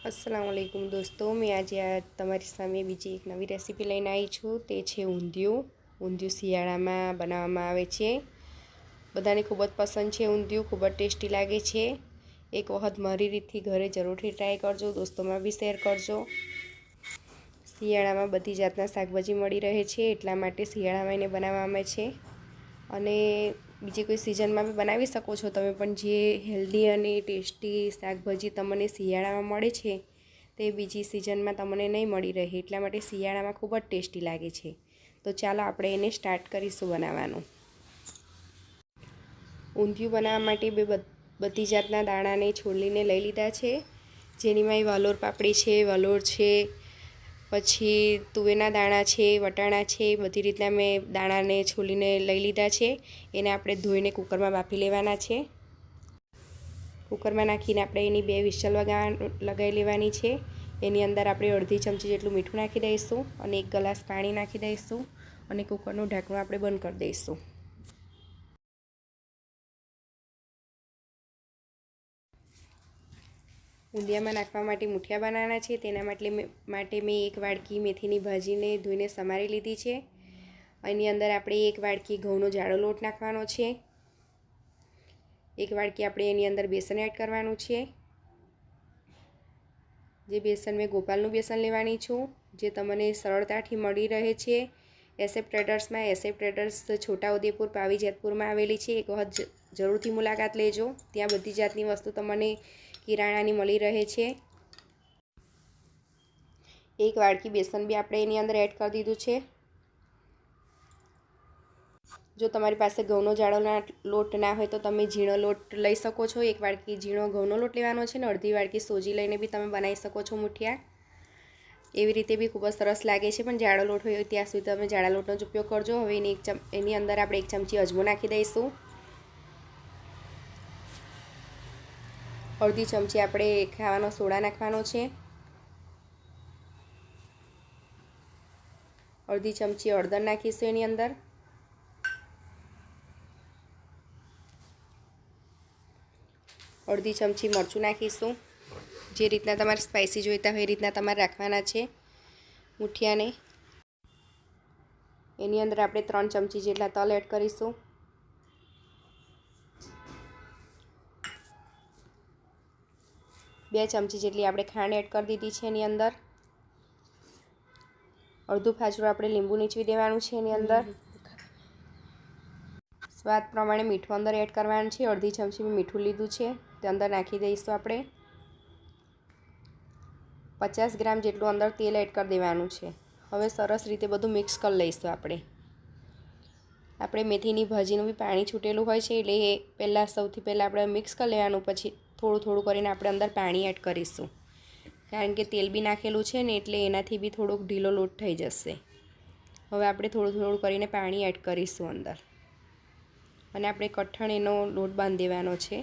अस्सलाम वालेकुम दोस्तों, मैं आज તમારી સામે બીજી એક નવી રેસીપી લઈને આવી છું। તે છે ઊંધિયું। ઊંધિયું શિયાળામાં બનાવવામાં આવે છે। બધાને ખૂબ જ પસંદ છે। ઊંધિયું ખૂબ જ ટેસ્ટી લાગે છે। એક વખત મારી રીતથી ઘરે જરૂરથી ટ્રાય કરજો, દોસ્તોમાં બી શેર કરજો। શિયાળામાં બધી જાતના શાકભાજી મળી રહે છે, એટલા માટે શિયાળામાં એને બનાવવામાં આવે છે। અને બીજી કોઈ સિઝનમાં બી બનાવી શકો છો તમે, પણ જે હેલ્ધી અને ટેસ્ટી શાકભાજી તમને શિયાળામાં મળે છે તે બીજી સિઝનમાં તમને નહીં મળી રહે, એટલા માટે શિયાળામાં ખૂબ જ ટેસ્ટી લાગે છે। તો ચાલો આપણે એને સ્ટાર્ટ કરીશું બનાવવાનું। ઊંધિયું બનાવવા માટે બધી જાતના દાણાને છોલીને લઈ લીધા છે, જેનીમાં વાલોર પાપડી છે, વલોર છે, પછી તુવેરના દાણા છે, વટાણા છે, બધી રીતના મેં દાણાને છોલીને લઈ લીધા છે। એને આપણે ધોઈને કુકરમાં બાફી લેવાના છે। કુકરમાં નાખીને આપણે એની 2 વિસલ લગાવી લેવાની છે। એની અંદર આપણે અડધી ચમચી જેટલું મીઠું નાખી દઈશું અને 1 ગ્લાસ પાણી નાખી દઈશું અને કુકરનું ઢાંકણું આપણે બંધ કરી દઈશું। ઊંધિયામાં નાખવા માટે મૂઠિયા બનાવવાના છે, તેના માટે મેં 1 વાડકી મેથીની ભાજીને ધોઈને સમારી લીધી છે। એની અંદર આપણે 1 વાડકી ઘઉંનો જાડો લોટ નાખવાનો છે। 1 વાડકી આપણે એની અંદર બેસન એડ કરવાનું છે। જે બેસન મેં ગોપાલનું બેસન લેવાની છું, જે તમને સરળતાથી મળી રહે છે એસએફ ટ્રેડર્સમાં। એસએફ ટ્રેડર્સ છોટાઉદેપુર પાવી જેતપુરમાં આવેલી છે। એક વખત જરૂરથી મુલાકાત લેજો, ત્યાં બધી જાતની વસ્તુ તમને કિરાણાની મળી રહે છે। 1 વાડકી બેસન બી આપણે એની અંદર એડ કરી દીધું છે। જો તમારી પાસે ઘઉંનો જાડો લોટ ના હોય તો તમે ઝીણો લોટ લઈ શકો છો। 1 વાડકી ઝીણો ઘઉંનો લોટ લેવાનો છે ને અડધી વાડકી સોજી લઈને બી તમે બનાવી શકો છો મૂઠિયા। એવી રીતે બી ખૂબ જ સરસ લાગે છે, પણ જાડો લોટ હોય ત્યાં સુધી તમે જાડા લોટનો જ ઉપયોગ કરજો। હવે એની અંદર આપણે 1 ચમચી અજમો નાખી દઈશું। અડધી ચમચી આપણે ખાવાનો સોડા નાખવાનો છે। અડધી ચમચી હળદર નાખીશું એની અંદર। અડધી ચમચી મરચું નાખીશું। જે રીતના તમારે સ્પાઇસી જોઈતા હોય એ રીતના તમારે રાખવાના છે મૂઠિયાને। એની અંદર આપણે 3 ચમચી જેટલા તલ એડ કરીશું। બે ચમચી જેટલી આપણે ખાંડ એડ કરી દીધી છે એની અંદર। અડધું ફાજરું આપણે લીંબુ નીચવી દેવાનું છે એની અંદર। સ્વાદ પ્રમાણે મીઠું અંદર એડ કરવાનું છે। અડધી ચમચી મેં મીઠું લીધું છે, તે અંદર નાખી દઈશું આપણે। 50 ગ્રામ જેટલું અંદર તેલ એડ કરી દેવાનું છે। હવે સરસ રીતે બધું મિક્સ કરી લઈશું આપણે મેથીની ભાજીનું બી પાણી છૂટેલું હોય છે, એટલે સૌથી પહેલાં આપણે મિક્સ કરી લેવાનું, પછી થોડું થોડું કરીને આપણે અંદર પાણી એડ કરીશું, કારણ કે તેલ બી નાખેલું છે ને એટલે એનાથી બી થોડોક ઢીલો લોટ થઈ જશે। હવે આપણે થોડું થોડું કરીને પાણી એડ કરીશું અંદર, અને આપણે કઠણ એનો લોટ બાંધી દેવાનો છે।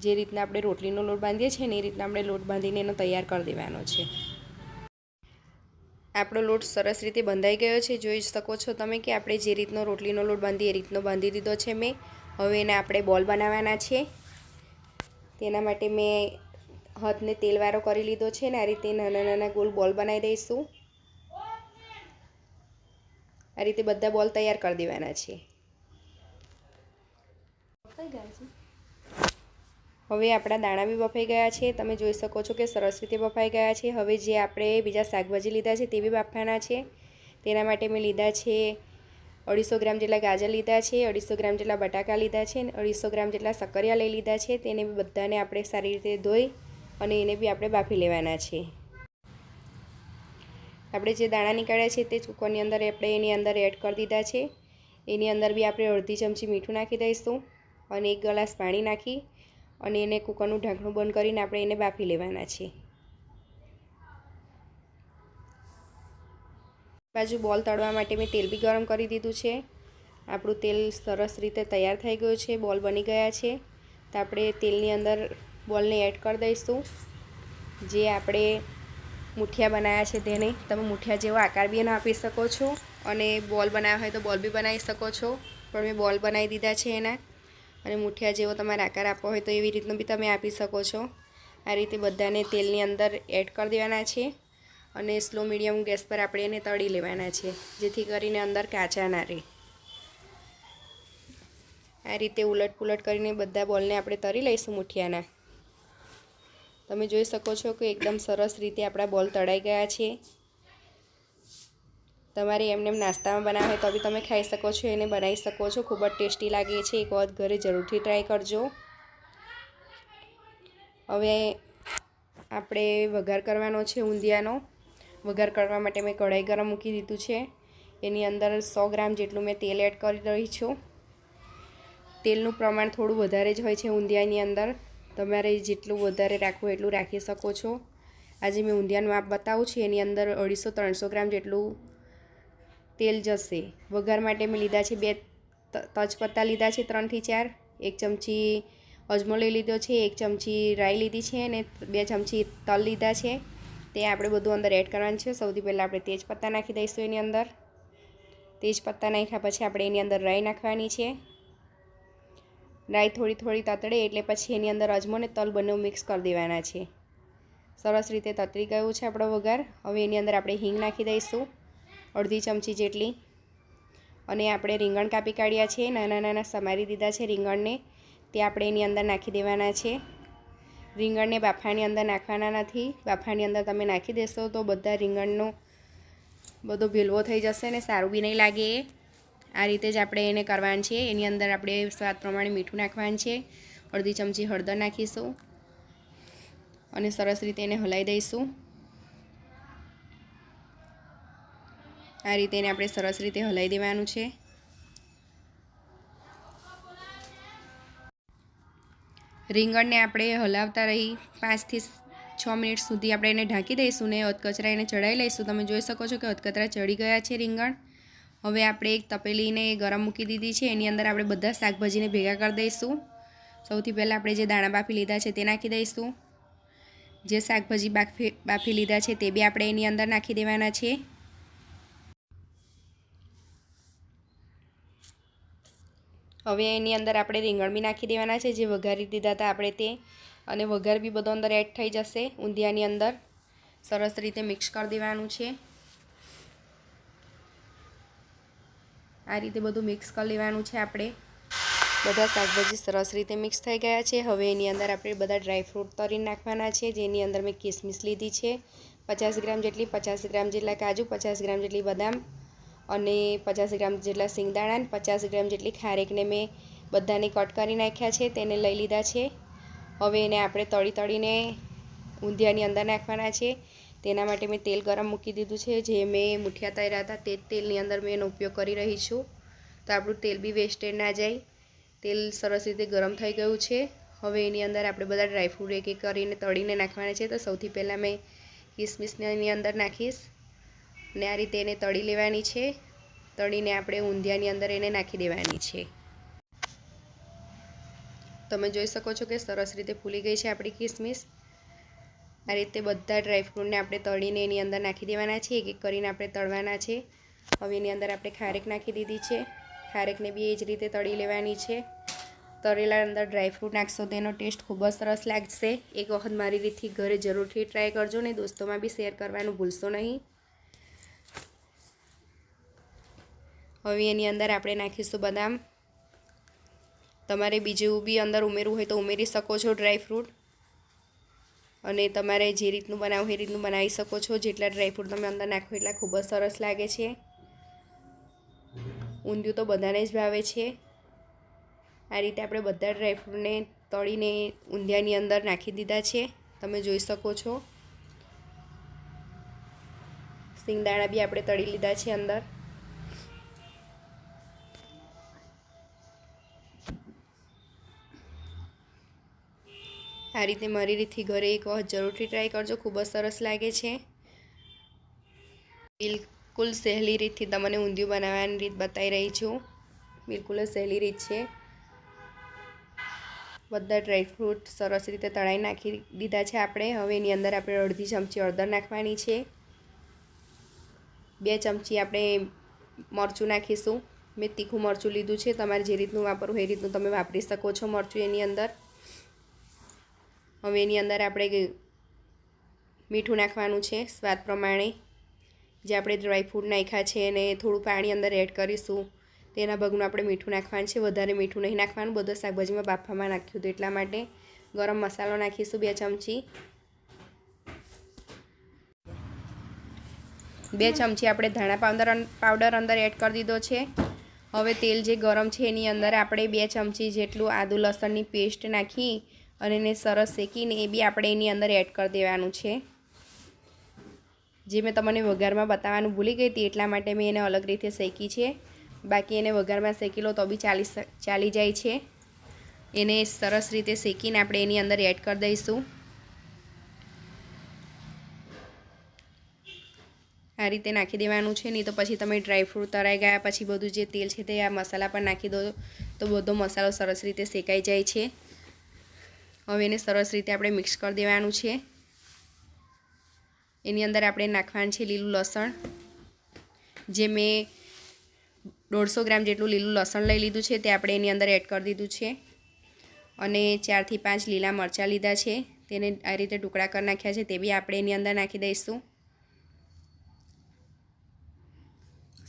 જે રીતના આપણે રોટલીનો લોટ બાંધીએ છીએ ને એ રીતના આપણે લોટ બાંધીને એનો તૈયાર કરી દેવાનો છે। આપણો લોટ સરસ રીતે બંધાઈ ગયો છે, જોઈ શકો છો તમે કે આપણે જે રીતનો રોટલીનો લોટ બાંધીએ એ રીતનો બાંધી દીધો છે મેં। હવે એને આપણે બોલ બનાવવાના છે। તેના માટે મેં હાથને તેલવાળો કરી લીધો છે ને આ રીતે નાના નાના ગોલ બોલ બનાવી દઈશું। આ રીતે બધા બોલ તૈયાર કરી દેવાના છે। હવે આપણા દાણા બી બફાઈ ગયા છે, તમે જોઈ શકો છો કે સરસ રીતે બફાઈ ગયા છે। હવે જે આપણે બીજા શાકભાજી લીધા છે તે બી બાફવાના છે। તેના માટે મેં લીધા છે 250 ગ્રામ જેટલા ગાજર લીધા છે, 250 ગ્રામ જેટલા બટાકા લીધા છે, 250 ગ્રામ જેટલા શક્કરિયા લઈ લીધા છે। તેને બધાને આપણે સારી રીતે ધોઈ અને એને બી આપણે બાફી લેવાના છે। આપણે જે દાણા નીકાળ્યા છે તે કુકરની અંદર આપણે એની અંદર એડ કરી દીધા છે। એની અંદર બી આપણે અડધી ચમચી મીઠું નાખી દઈશું અને 1 ગ્લાસ પાણી નાખી અને એને કુકરનું ઢાંકણું બંધ કરીને આપણે એને બાફી લેવાના છે। બાજુ બોલ તળવા માટે મેં તેલ બી ગરમ કરી દીધું છે। આપણું તેલ સરસ રીતે તૈયાર થઈ ગયું છે, બોલ બની ગયા છે। તો આપણે તેલની અંદર બોલને એડ કરી દઈશું। જે આપણે મૂઠિયા બનાવ્યા છે તેને તમે મૂઠિયા જેવો આકાર બી એનો આપી શકો છો, અને બોલ બનાવ્યા હોય તો બોલ બી બનાવી શકો છો, પણ મેં બોલ બનાવી દીધા છે એના। અને મૂઠિયા જેવો તમારે આકાર આપવો હોય તો એવી રીતનો બી તમે આપી શકો છો। આ રીતે બધાને તેલની અંદર એડ કરી દેવાના છે અને સ્લો મીડિયમ ગેસ પર આપણે એને તળી લેવાના છે, જેથી કરીને અંદર કાચા ના રહે। આ રીતે ઉલટ પુલટ કરીને બધા બોલને આપણે તળી લઈશું મુઠિયાના। તમે જોઈ શકો છો કે એકદમ સરસ રીતે આપણા બોલ તળાઈ ગયા છે। તમારે એમને નાસ્તામાં બનાવે તો બી તમે ખાઈ શકો છો, એને બનાવી શકો છો, ખૂબ જ ટેસ્ટી લાગે છે। એક વખત ઘરે જરૂરથી ટ્રાય કરજો। હવે આપણે વઘાર કરવાનો છે ઊંધિયાનો। વઘાર કરવા માટે મેં કઢાઈ ગરમ મૂકી દીધું છે। એની અંદર 100 ગ્રામ જેટલું મેં તેલ એડ કરી રહી છું। તેલનું પ્રમાણ થોડું વધારે જ હોય છે ઊંધિયાની અંદર, તમારે જેટલું વધારે રાખવું એટલું રાખી શકો છો। આજે મેં ઊંધિયાનું માપ બતાવું છું, એની અંદર 250-300 ગ્રામ જેટલું તેલ જશે। વઘાર માટે મેં લીધા છે 2 તેજપત્તા લીધા છે 3 થી 4, 1 ચમચી અજમો લઈ લીધો છે, 1 ચમચી રાઈ લીધી છે અને 2 ચમચી તલ લીધા છે। તે આપણે બધું અંદર એડ કરવાનું છે। સૌથી પહેલાં આપણે તેજપત્તા નાખી દઈશું એની અંદર। તેજપત્તા નાખ્યા પછી આપણે એની અંદર રાઈ નાખવાની છે। રાઈ થોડી તતડે એટલે પછી એની અંદર અજમો અને તલ બંને મિક્સ કરી દેવાના છે। સરસ રીતે તતરી ગયું છે આપણો વઘાર। હવે એની અંદર આપણે હિંગ નાખી દઈશું 1/2 ચમચી જેટલી, અને આપણે રીંગણ કાપી કાઢ્યા છે, નાના નાના સમારી દીધા છે રીંગણને, તે આપણે એની અંદર નાખી દેવાના છે। રીંગણને બાફાની અંદર નાખવાના નથી, બાફાની અંદર તમે નાખી દેશો તો બધા રીંગણનો બધો ભેલવો થઈ જશે ને સારું બી નહીં લાગે। આ રીતે જ આપણે એને કરવાનું છે। એની અંદર આપણે સ્વાદ પ્રમાણે મીઠું નાખવાનું છે, 1/2 ચમચી હળદર નાખીશું અને સરસ રીતે એને હલાવી દઈશું। આ રીતે એને આપણે સરસ રીતે હલાવી દેવાનું છે। રીંગણને આપણે હલાવતા રહી 5 થી 6 મિનિટ સુધી આપણે એને ઢાંકી દઈશું ને અધકચરા એને ચડાવી લઈશું। તમે જોઈ શકો છો કે અધકચરા ચડી ગયા છે રીંગણ। હવે આપણે એક તપેલીને ગરમ મૂકી દીધી છે, એની અંદર આપણે બધા શાકભાજીને ભેગા કરી દઈશું। સૌથી પહેલાં આપણે જે દાણા બાફી લીધા છે તે નાખી દઈશું। જે શાકભાજી બાફી લીધા છે તે બી આપણે એની અંદર નાખી દેવાના છે। હવે એની અંદર આપણે રીંગણ બી નાખી દેવાના છે, જે વઘારી દીધા હતા આપણે તે, અને વઘાર બી બધો અંદર એડ થઈ જશે ઊંધિયાની અંદર। સરસ રીતે મિક્સ કરી દેવાનું છે। આ રીતે બધું મિક્સ કરી લેવાનું છે આપણે। બધા શાકભાજી સરસ રીતે મિક્સ થઈ ગયા છે। હવે એની અંદર આપણે બધા ડ્રાયફ્રૂટ તરીને નાખવાના છે, જેની અંદર મેં કિસમિસ લીધી છે 50 ગ્રામ જેટલી, 50 ગ્રામ જેટલા કાજુ, 50 ગ્રામ જેટલી બદામ અને 50 ગ્રામ જેટલા સિંગદાણા અને 50 ગ્રામ જેટલી ખારેકને મેં બધાને કટ કરી નાખ્યા છે, તેને લઈ લીધા છે। હવે એને આપણે તળીને ઊંધિયાની અંદર નાખવાના છે। તેના માટે મેં તેલ ગરમ મૂકી દીધું છે। જે મેં મુઠિયા તળ્યા હતા તે તેલની અંદર મેં એનો ઉપયોગ કરી રહી છું, તો આપણું તેલ બી વેસ્ટેજ ના જાય। તેલ સરસ રીતે ગરમ થઈ ગયું છે। હવે એની અંદર આપણે બધા ડ્રાયફ્રૂટ એક એક કરીને તળીને નાખવાના છે। તો સૌથી પહેલાં મેં કિસમિસને એની અંદર નાખીશ અને આ રીતે એને તળી લેવાની છે। તળીને આપણે ઊંધિયાની અંદર એને નાખી દેવાની છે। તમે જોઈ શકો છો કે સરસ રીતે ફૂલી ગઈ છે આપણી કિસમિસ। આ રીતે બધા ડ્રાયફ્રૂટને આપણે તળીને એની અંદર નાખી દેવાના છે, એક એક કરીને આપણે તળવાના છે। હવે એની અંદર આપણે ખારેક નાખી દીધી છે, ખારેકને બી એ જ રીતે તળી લેવાની છે। તળેલા અંદર ડ્રાયફ્રૂટ નાખશો તો એનો ટેસ્ટ ખૂબ જ સરસ લાગશે। એક વખત મારી રીતથી ઘરે જરૂરથી ટ્રાય કરજો ને દોસ્તોમાં બી શેર કરવાનું ભૂલશો નહીં। હવે એની અંદર આપણે નાખીશું બદામ। તમારે બીજું બી અંદર ઉમેરવું હોય તો ઉમેરી શકો છો ડ્રાયફ્રૂટ, અને તમારે જે રીતનું બનાવવું એ રીતનું બનાવી શકો છો। જેટલા ડ્રાયફ્રૂટ તમે અંદર નાખો એટલા ખૂબ જ સરસ લાગે છે। ઊંધિયું તો બધાને જ ભાવે છે। આ રીતે આપણે બધા ડ્રાયફ્રૂટને તળીને ઊંધિયાની અંદર નાખી દીધા છે, તમે જોઈ શકો છો। સિંગદાણા બી આપણે તળી લીધા છે અંદર। આ રીતે મારી રીતથી ઘરે એક વખત જરૂરથી ટ્રાય કરજો, ખૂબ જ સરસ લાગે છે। બિલકુલ સહેલી રીતથી તમને ઊંધિયું બનાવવાની રીત બતાવી રહી છું, બિલકુલ જ સહેલી રીત છે। બધા ડ્રાયફ્રૂટ સરસ રીતે તળાઈ નાખી દીધા છે આપણે। હવે એની અંદર આપણે 1/2 ચમચી હળદર નાખવાની છે, 2 ચમચી આપણે મરચું નાખીશું। મેં તીખું મરચું લીધું છે, તમારે જે રીતનું વાપરવું એ રીતનું તમે વાપરી શકો છો મરચું એની અંદર। હવે એની અંદર આપણે મીઠું નાખવાનું છે સ્વાદ પ્રમાણે. જે આપણે ડ્રાયફ્રૂટ નાખ્યા છે અને થોડું પાણી અંદર એડ કરીશું તેના ભાગનું આપણે મીઠું નાખવાનું છે. વધારે મીઠું નહીં નાખવાનું, બધું શાકભાજીમાં બાફામાં નાખ્યું હતું એટલા માટે. ગરમ મસાલો નાખીશું 2 ચમચી. 2 ચમચી આપણે ધાણા પાવડર અંદર એડ કરી દીધો છે. હવે તેલ જે ગરમ છે એની અંદર આપણે 2 ચમચી જેટલું આદુ લસણની પેસ્ટ નાખી અને એને સરસ શેકીને એ બી આપણે એની અંદર એડ કરી દેવાનું છે. જે મેં તમને વઘારમાં બતાવવાનું ભૂલી ગઈ હતી એટલા માટે મેં એને અલગ રીતે શેકી છે. બાકી એને વઘારમાં શેકી લો તો બી ચાલી જાય છે. એને સરસ રીતે શેકીને આપણે એની અંદર એડ કરી દઈશું. આ રીતે નાખી દેવાનું છે. નહીં તો પછી તમે ડ્રાયફ્રૂટ તળાઈ ગયા પછી બધું જે તેલ છે તે આ મસાલા પર નાખી દો તો બધો મસાલો સરસ રીતે શેકાઈ જાય છે. હવે એને સરસ રીતે આપણે મિક્સ કરી દેવાનું છે. એની અંદર આપણે નાખવાનું છે લીલું લસણ. જે મેં 150 ગ્રામ જેટલું લીલું લસણ લઈ લીધું છે તે આપણે એની અંદર એડ કરી દીધું છે. અને 4 થી 5 લીલા મરચાં લીધા છે, તેને આ રીતે ટુકડા કરી નાખ્યા છે, તે બી આપણે એની અંદર નાખી દઈશું.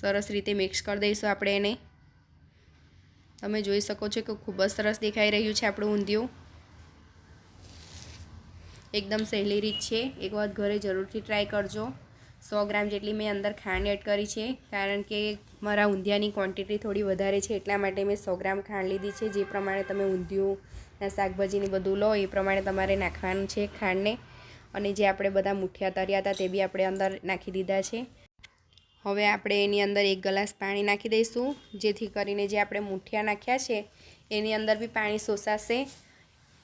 સરસ રીતે મિક્સ કરી દઈશું આપણે એને. તમે જોઈ શકો છો કે ખૂબ જ સરસ દેખાઈ રહ્યું છે આપણું ઊંધિયું. એકદમ સહેલી રીત છે, એક વખત ઘરે જરૂરથી ટ્રાય કરજો. 100 ગ્રામ જેટલી મેં અંદર ખાંડ એડ કરી છે, કારણ કે મારા ઊંધિયાની ક્વોન્ટિટી થોડી વધારે છે એટલા માટે મેં 100 ગ્રામ ખાંડ લીધી છે. જે પ્રમાણે તમે ઊંધિયુંના શાકભાજીને બધું લો એ પ્રમાણે તમારે નાખવાનું છે ખાંડને. અને જે આપણે બધા મુઠિયા તળ્યા હતા તે બી આપણે અંદર નાખી દીધા છે. હવે આપણે એની અંદર 1 ગ્લાસ પાણી નાખી દઈશું, જેથી કરીને જે આપણે મુઠિયા નાખ્યા છે એની અંદર બી પાણી શોષાશે.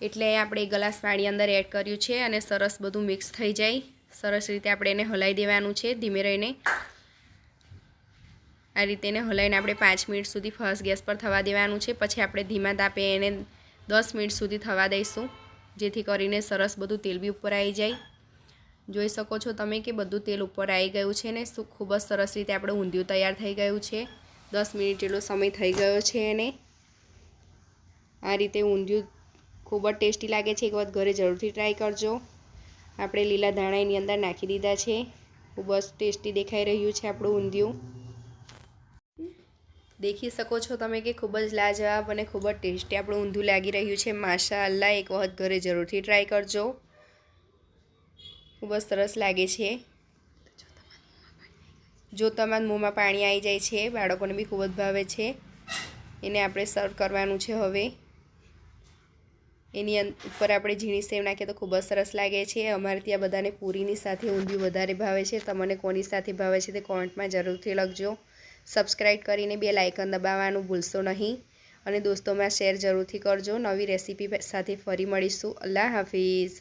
એટલે આપણે 1 ગ્લાસ પાણી અંદર એડ કર્યું છે અને સરસ બધું મિક્સ થઈ જાય. સરસ રીતે આપણે એને હલાવી દેવાનું છે ધીમે રહીને. આ રીતે એને હલાવીને આપણે 5 મિનિટ સુધી ફાસ્ટ ગેસ પર થવા દેવાનું છે. પછી આપણે ધીમા તાપે એને 10 મિનિટ સુધી થવા દઈશું, જેથી કરીને સરસ બધું તેલ બી ઉપર આવી જાય. જોઈ શકો છો તમે કે બધું તેલ ઉપર આવી ગયું છે ને ખૂબ જ સરસ રીતે આપણે ઊંધિયું તૈયાર થઈ ગયું છે. 10 મિનિટ જેટલો સમય થઈ ગયો છે એને. આ રીતે ઊંધિયું ખૂબ જ ટેસ્ટી લાગે છે, એક વખત ઘરે જરૂરથી ટ્રાય કરજો. આપણે લીલા ધાણા એની અંદર નાખી દીધા છે. ખૂબ જ ટેસ્ટી દેખાઈ રહ્યું છે આપણું ઊંધિયું. દેખી શકો છો તમે કે ખૂબ જ લાજવાબ અને ખૂબ જ ટેસ્ટી આપણું ઊંધિયું લાગી રહ્યું છે. માશાઅલ્લાહ, એક વખત ઘરે જરૂરથી ટ્રાય કરજો. ખૂબ જ સરસ લાગે છે. જો તમારા મોંમાં પાણી આવી જાય છે, બાળકોને બી ખૂબ જ ભાવે છે. એને આપણે સર્વ કરવાનું છે. હવે એની ઉપર આપણે ઝીણી સેવ નાખીએ તો ખૂબ જ સરસ લાગે છે. અમારે ત્યાં બધાને પૂરીની સાથે ઊંધિયું વધારે ભાવે છે. તમને કોની સાથે ભાવે છે તે કોમેન્ટમાં જરૂરથી લખજો. સબસ્ક્રાઈબ કરીને બેલ આઇકન દબાવવાનું ભૂલશો નહીં અને દોસ્તોમાં શેર જરૂરથી કરજો. નવી રેસીપી સાથે ફરી મળીશું. અલ્લાહ હાફિઝ.